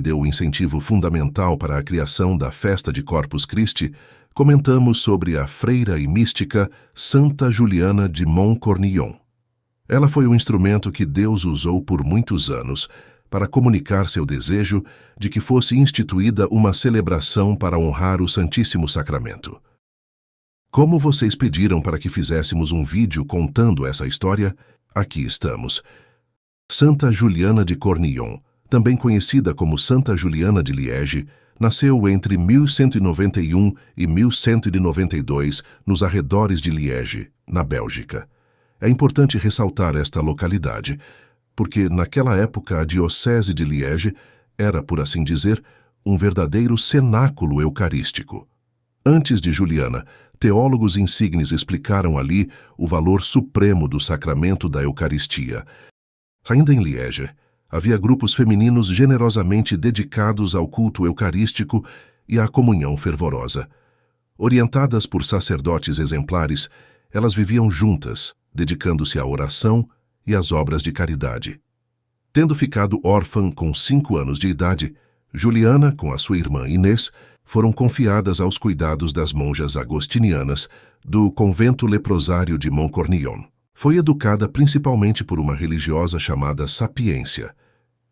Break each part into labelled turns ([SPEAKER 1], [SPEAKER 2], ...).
[SPEAKER 1] deu o incentivo fundamental para a criação da festa de Corpus Christi, comentamos sobre a freira e mística Santa Juliana de Montcornillon. Ela foi o instrumento que Deus usou por muitos anos para comunicar seu desejo de que fosse instituída uma celebração para honrar o Santíssimo Sacramento. Como vocês pediram para que fizéssemos um vídeo contando essa história, aqui estamos. Santa Juliana de Cornillon, também conhecida como Santa Juliana de Liege, nasceu entre 1191 e 1192 nos arredores de Liege, na Bélgica. É importante ressaltar esta localidade, porque naquela época a Diocese de Liege era, por assim dizer, um verdadeiro cenáculo eucarístico. Antes de Juliana, teólogos insignes explicaram ali o valor supremo do sacramento da Eucaristia. Ainda em Liege, havia grupos femininos generosamente dedicados ao culto eucarístico e à comunhão fervorosa. Orientadas por sacerdotes exemplares, elas viviam juntas, dedicando-se à oração e às obras de caridade. Tendo ficado órfã com 5 anos de idade, Juliana, com a sua irmã Inês, foram confiadas aos cuidados das monjas agostinianas do convento leprosário de Montcornillon. Foi educada principalmente por uma religiosa chamada Sapiência,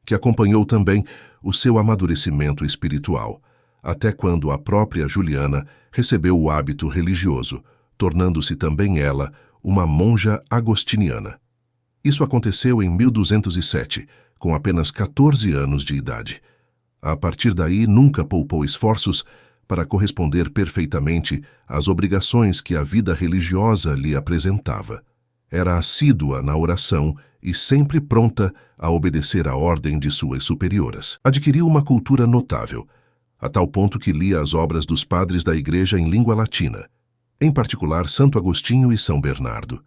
[SPEAKER 1] que acompanhou também o seu amadurecimento espiritual, até quando a própria Juliana recebeu o hábito religioso, tornando-se também ela uma monja agostiniana. Isso aconteceu em 1207, com apenas 14 anos de idade. A partir daí, nunca poupou esforços para corresponder perfeitamente às obrigações que a vida religiosa lhe apresentava. Era assídua na oração e sempre pronta a obedecer à ordem de suas superioras. Adquiriu uma cultura notável, a tal ponto que lia as obras dos padres da Igreja em língua latina, em particular Santo Agostinho e São Bernardo.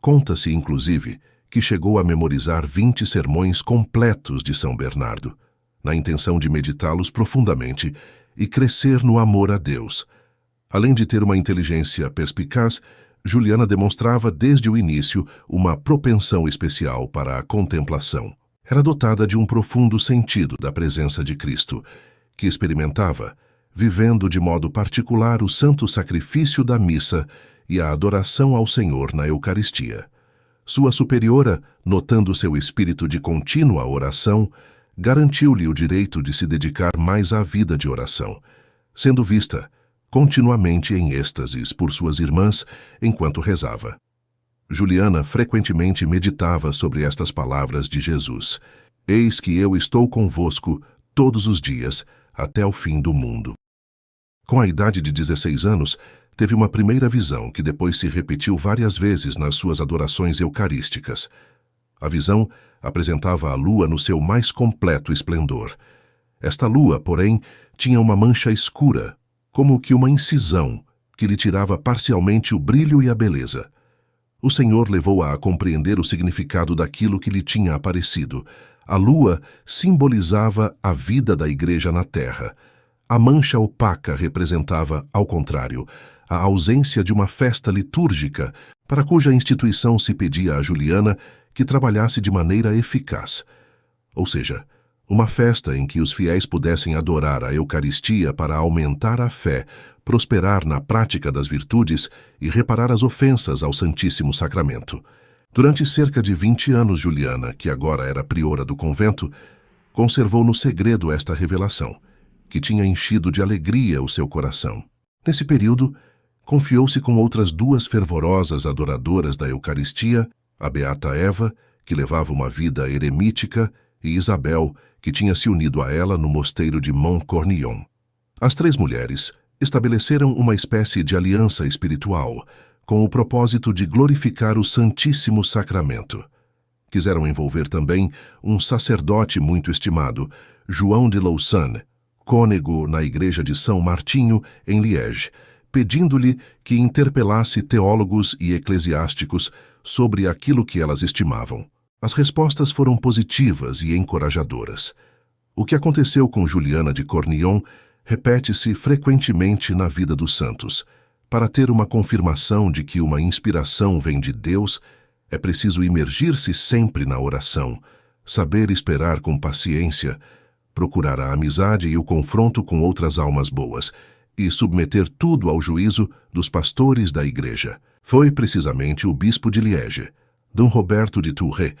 [SPEAKER 1] Conta-se, inclusive, que chegou a memorizar 20 sermões completos de São Bernardo, na intenção de meditá-los profundamente e crescer no amor a Deus. Além de ter uma inteligência perspicaz, Juliana demonstrava desde o início uma propensão especial para a contemplação. Era dotada de um profundo sentido da presença de Cristo, que experimentava, vivendo de modo particular o santo sacrifício da missa e a adoração ao Senhor na Eucaristia. Sua superiora, notando seu espírito de contínua oração, garantiu-lhe o direito de se dedicar mais à vida de oração, sendo vista continuamente em êxtases por suas irmãs enquanto rezava. Juliana frequentemente meditava sobre estas palavras de Jesus: "Eis que eu estou convosco todos os dias, até o fim do mundo." Com a idade de 16 anos, teve uma primeira visão que depois se repetiu várias vezes nas suas adorações eucarísticas. A visão apresentava a lua no seu mais completo esplendor. Esta lua, porém, tinha uma mancha escura, como que uma incisão, que lhe tirava parcialmente o brilho e a beleza. O Senhor levou-a a compreender o significado daquilo que lhe tinha aparecido. A lua simbolizava a vida da Igreja na terra. A mancha opaca representava, ao contrário, a ausência de uma festa litúrgica, para cuja instituição se pedia a Juliana que trabalhasse de maneira eficaz. Ou seja, uma festa em que os fiéis pudessem adorar a Eucaristia para aumentar a fé, prosperar na prática das virtudes e reparar as ofensas ao Santíssimo Sacramento. Durante cerca de 20 anos, Juliana, que agora era priora do convento, conservou no segredo esta revelação, que tinha enchido de alegria o seu coração. Nesse período, confiou-se com outras 2 fervorosas adoradoras da Eucaristia, a beata Eva, que levava uma vida eremítica, e Isabel, que tinha se unido a ela no mosteiro de Montcornillon. As 3 mulheres estabeleceram uma espécie de aliança espiritual, com o propósito de glorificar o Santíssimo Sacramento. Quiseram envolver também um sacerdote muito estimado, João de Lausanne, cônego na igreja de São Martinho, em Liege, pedindo-lhe que interpelasse teólogos e eclesiásticos sobre aquilo que elas estimavam. As respostas foram positivas e encorajadoras. O que aconteceu com Juliana de Cornillon repete-se frequentemente na vida dos santos. Para ter uma confirmação de que uma inspiração vem de Deus, é preciso imergir-se sempre na oração, saber esperar com paciência, procurar a amizade e o confronto com outras almas boas, e submeter tudo ao juízo dos pastores da igreja. Foi precisamente o bispo de Liege, Dom Roberto de Tourret,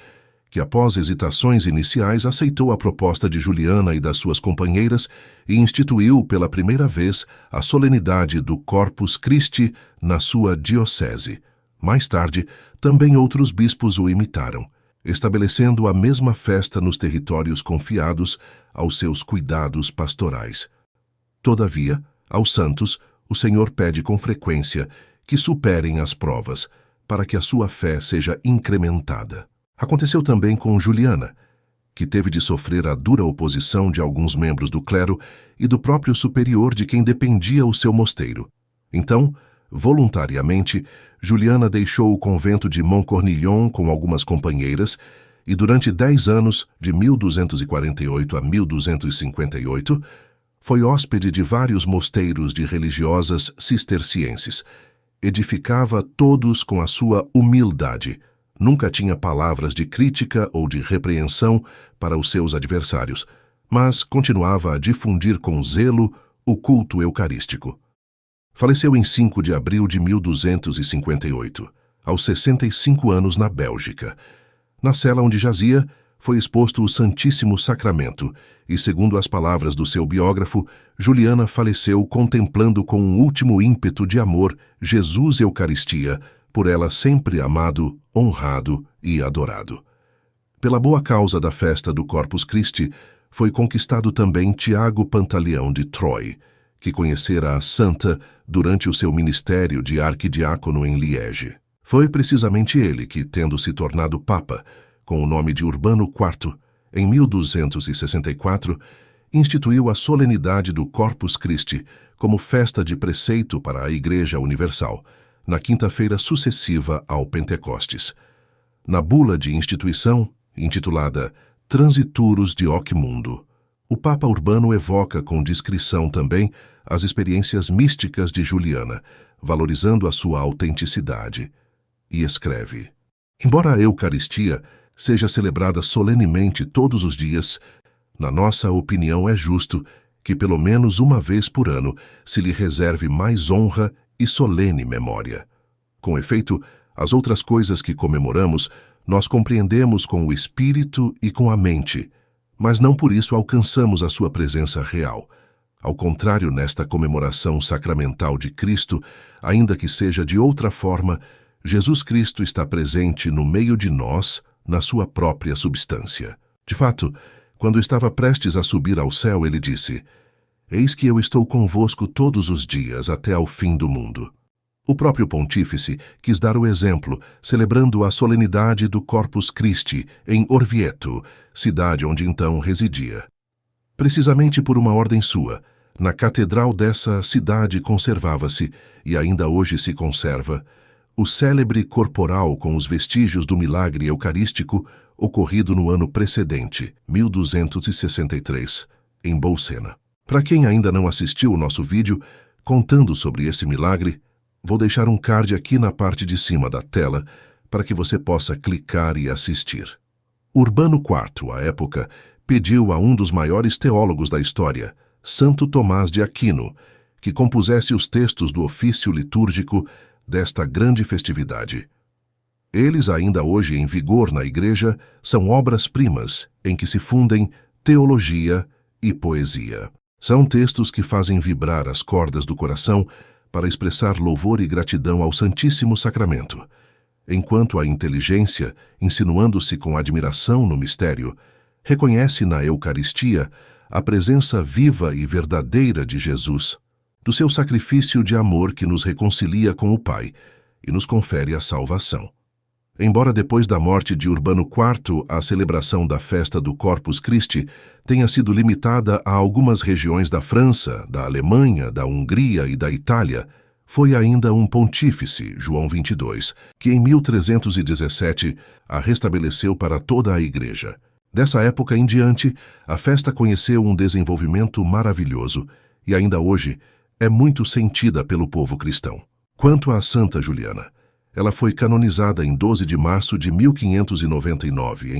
[SPEAKER 1] que após hesitações iniciais aceitou a proposta de Juliana e das suas companheiras e instituiu pela primeira vez a solenidade do Corpus Christi na sua diocese. Mais tarde, também outros bispos o imitaram, estabelecendo a mesma festa nos territórios confiados aos seus cuidados pastorais. Todavia, aos santos, o Senhor pede com frequência que superem as provas, para que a sua fé seja incrementada. Aconteceu também com Juliana, que teve de sofrer a dura oposição de alguns membros do clero e do próprio superior de quem dependia o seu mosteiro. Então, voluntariamente, Juliana deixou o convento de Montcornillon com algumas companheiras e durante 10 anos, de 1248 a 1258, foi hóspede de vários mosteiros de religiosas cistercienses. Edificava todos com a sua humildade. Nunca tinha palavras de crítica ou de repreensão para os seus adversários, mas continuava a difundir com zelo o culto eucarístico. Faleceu em 5 de abril de 1258, aos 65 anos na Bélgica. Na cela onde jazia, foi exposto o Santíssimo Sacramento e, segundo as palavras do seu biógrafo, Juliana faleceu contemplando com um último ímpeto de amor Jesus Eucaristia, por ela sempre amado, honrado e adorado. Pela boa causa da festa do Corpus Christi, foi conquistado também Tiago Pantaleão de Troyes, que conhecera a santa durante o seu ministério de arquidiácono em Liege. Foi precisamente ele que, tendo se tornado papa, com o nome de Urbano IV, em 1264, instituiu a solenidade do Corpus Christi como festa de preceito para a Igreja Universal, na quinta-feira sucessiva ao Pentecostes. Na bula de instituição, intitulada Transiturus de Hoc Mundo, o Papa Urbano evoca com discrição também as experiências místicas de Juliana, valorizando a sua autenticidade, e escreve: embora a Eucaristia seja celebrada solenemente todos os dias, na nossa opinião é justo que pelo menos uma vez por ano se lhe reserve mais honra e solene memória. Com efeito, as outras coisas que comemoramos, nós compreendemos com o espírito e com a mente, mas não por isso alcançamos a sua presença real. Ao contrário, nesta comemoração sacramental de Cristo, ainda que seja de outra forma, Jesus Cristo está presente no meio de nós, na sua própria substância. De fato, quando estava prestes a subir ao céu, ele disse: eis que eu estou convosco todos os dias até ao fim do mundo. O próprio pontífice quis dar o exemplo, celebrando a solenidade do Corpus Christi em Orvieto, cidade onde então residia. Precisamente por uma ordem sua, na catedral dessa cidade conservava-se, e ainda hoje se conserva, o célebre corporal com os vestígios do milagre eucarístico ocorrido no ano precedente, 1263, em Bolsena. Para quem ainda não assistiu o nosso vídeo contando sobre esse milagre, vou deixar um card aqui na parte de cima da tela para que você possa clicar e assistir. Urbano IV, à época, pediu a um dos maiores teólogos da história, Santo Tomás de Aquino, que compusesse os textos do ofício litúrgico desta grande festividade. Eles, ainda hoje em vigor na Igreja, são obras-primas em que se fundem teologia e poesia. São textos que fazem vibrar as cordas do coração para expressar louvor e gratidão ao Santíssimo Sacramento, enquanto a inteligência, insinuando-se com admiração no mistério, reconhece na Eucaristia a presença viva e verdadeira de Jesus, do seu sacrifício de amor que nos reconcilia com o Pai e nos confere a salvação. Embora depois da morte de Urbano IV a celebração da festa do Corpus Christi tenha sido limitada a algumas regiões da França, da Alemanha, da Hungria e da Itália, foi ainda um pontífice, João XXII, que em 1317 a restabeleceu para toda a Igreja. Dessa época em diante, a festa conheceu um desenvolvimento maravilhoso e ainda hoje é muito sentida pelo povo cristão. Quanto à Santa Juliana, ela foi canonizada em 12 de março de 1599 em